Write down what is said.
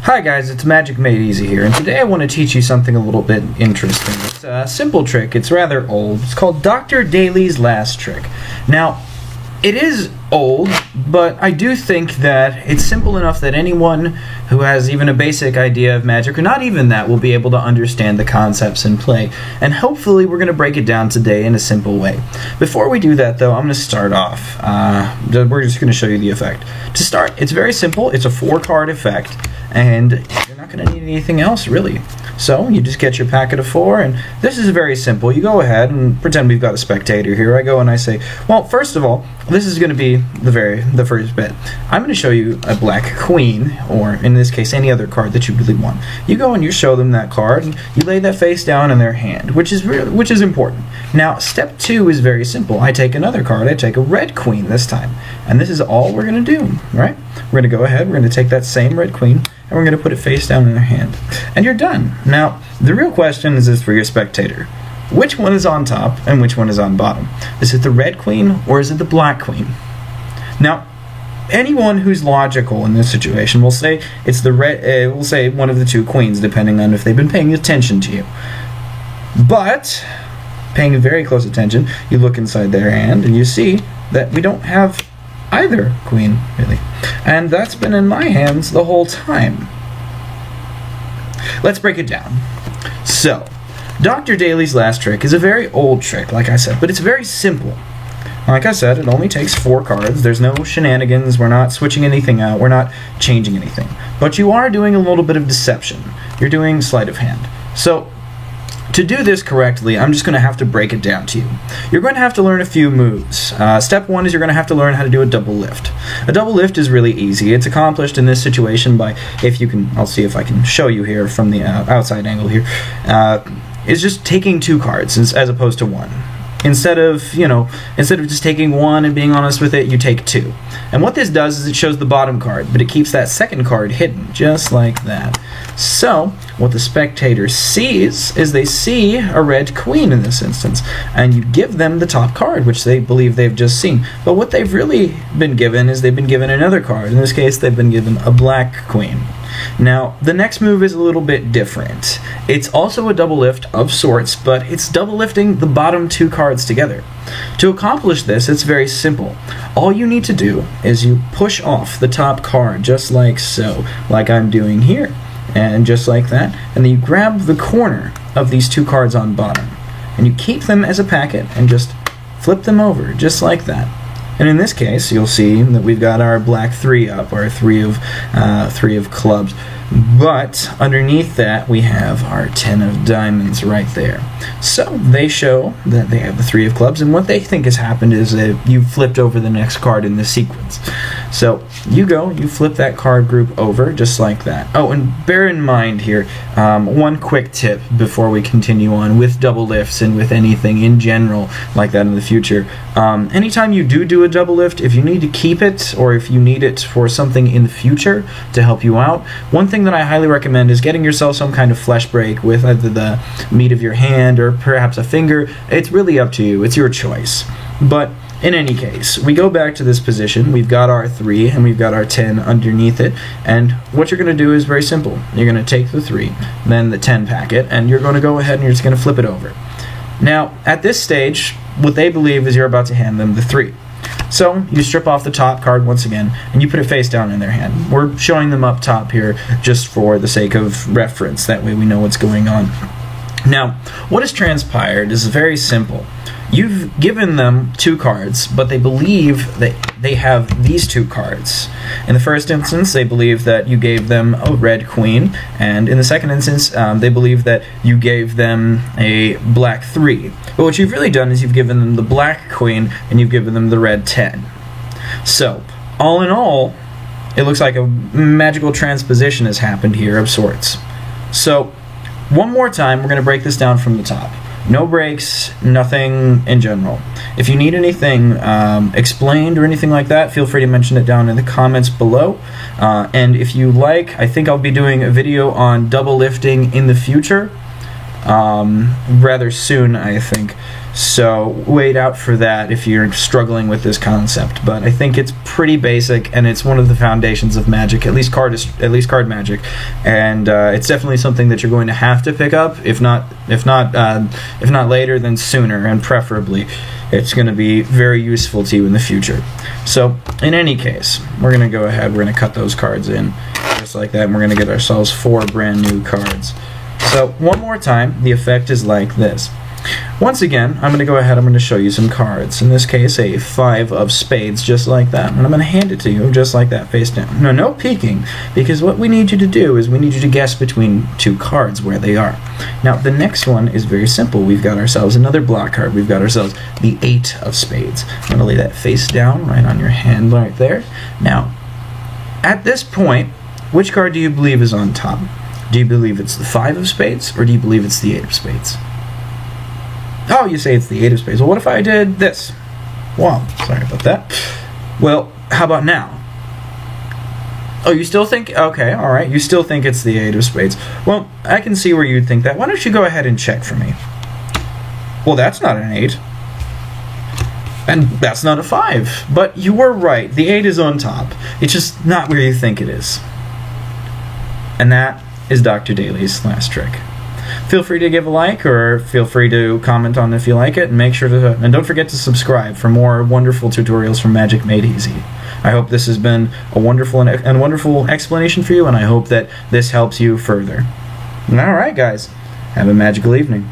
Hi guys, it's Magic Made Easy here, and today I want to teach you something a little bit interesting. It's a simple trick, it's rather old. It's called Dr. Daly's Last Trick. Now, it is old, but I do think that it's simple enough that anyone who has even a basic idea of magic, or not even that, will be able to understand the concepts in play. And hopefully we're going to break it down today in a simple way. Before we do that though, I'm going to start off. We're just going to show you the effect. To start, it's very simple. It's a 4-card effect, and you're not going to need anything else really. So you just get your packet of 4, and this is very simple. You go ahead and pretend we've got a spectator here. I go and I say, well, first of all, this is going to be the first bit. I'm going to show you a black queen, or in this case, any other card that you really want. You go and you show them that card, and you lay that face down in their hand, which is important. Now, step 2 is very simple. I take another card. I take a red queen this time, and this is all we're going to do, right? We're going to go ahead. We're going to take that same red queen, and we're going to put it face down in their hand, and you're done. Now, the real question is this for your spectator. Which one is on top and which one is on bottom? Is it the red queen or is it the black queen? Now, anyone who's logical in this situation will say it's the red. Will say one of the two queens, depending on if they've been paying attention to you. But paying very close attention, you look inside their hand and you see that we don't have either queen really, and that's been in my hands the whole time. Let's break it down. So, Dr. Daly's Last Trick is a very old trick, like I said, but it's very simple. Like I said, it only takes 4 cards. There's no shenanigans. We're not switching anything out. We're not changing anything. But you are doing a little bit of deception. You're doing sleight of hand. So, to do this correctly, I'm just going to have to break it down to you. You're going to have to learn a few moves. Step 1 is you're going to have to learn how to do a double lift. A double lift is really easy. It's accomplished in this situation by, if you can, I'll see if I can show you here from the outside angle here, is just taking 2 cards as opposed to 1. Instead of just taking 1 and being honest with it, you take 2. And what this does is it shows the bottom card, but it keeps that second card hidden, just like that. So, what the spectator sees is they see a red queen in this instance, and you give them the top card, which they believe they've just seen. But what they've really been given is they've been given another card. In this case, they've been given a black queen. Now, the next move is a little bit different. It's also a double lift of sorts, but it's double lifting the bottom 2 cards together. To accomplish this, it's very simple. All you need to do is you push off the top card, just like so, like I'm doing here, and just like that, and then you grab the corner of these 2 cards on bottom, and you keep them as a packet, and just flip them over, just like that. And in this case, you'll see that we've got our black 3 up, our 3 of clubs. But underneath that, we have our 10 of diamonds right there. So they show that they have the 3 of clubs, and what they think has happened is that you've flipped over the next card in the sequence. So you flip that card group over just like that. Oh, and bear in mind here, one quick tip before we continue on with double lifts and with anything in general like that in the future. Anytime you do a double lift, if you need to keep it or if you need it for something in the future to help you out, one thing that I highly recommend is getting yourself some kind of flesh break with either the meat of your hand or perhaps a finger. It's really up to you. It's your choice. But in any case, we go back to this position. We've got our 3 and we've got our 10 underneath it. And what you're going to do is very simple. You're going to take the 3, then the 10 packet, and you're going to go ahead and you're just going to flip it over. Now, at this stage, what they believe is you're about to hand them the 3. So, you strip off the top card once again, and you put it face down in their hand. We're showing them up top here just for the sake of reference. That way we know what's going on. Now, what has transpired is very simple. You've given them 2 cards, but they believe that they have these 2 cards. In the first instance, they believe that you gave them a red queen, and in the second instance, they believe that you gave them a black 3. But what you've really done is you've given them the black queen, and you've given them the red 10. So, all in all, it looks like a magical transposition has happened here of sorts. So, one more time, we're going to break this down from the top. No breaks, nothing in general. If you need anything explained or anything like that, feel free to mention it down in the comments below. And if you like, I think I'll be doing a video on double lifting in the future. rather soon, I think. So wait out for that if you're struggling with this concept. But I think it's pretty basic, and it's one of the foundations of Magic, at least card Magic, and it's definitely something that you're going to have to pick up. If not later, then sooner, and preferably, it's going to be very useful to you in the future. So in any case, we're going to go ahead. We're going to cut those cards in just like that, and we're going to get ourselves 4 brand new cards. So one more time, the effect is like this. Once again, I'm going to go ahead, I'm going to show you some cards. In this case, a 5 of spades, just like that. And I'm going to hand it to you just like that, face down. No peeking, because what we need you to do is we need you to guess between 2 cards where they are. Now, the next one is very simple. We've got ourselves another block card. We've got ourselves the 8 of spades. I'm going to lay that face down right on your hand right there. Now, at this point, which card do you believe is on top? Do you believe it's the 5 of spades, or do you believe it's the 8 of spades? Oh, you say it's the 8 of spades. Well, what if I did this? Well, sorry about that. Well, how about now? Oh, you still think... Okay, alright. You still think it's the 8 of spades. Well, I can see where you'd think that. Why don't you go ahead and check for me? Well, that's not an 8. And that's not a 5. But you were right. The 8 is on top. It's just not where you think it is. And that is Dr. Daly's last trick. Feel free to give a like, or feel free to comment on if you like it, and make sure to, and don't forget to subscribe for more wonderful tutorials from Magic Made Easy. I hope this has been a wonderful explanation for you, and I hope that this helps you further. Alright guys, have a magical evening.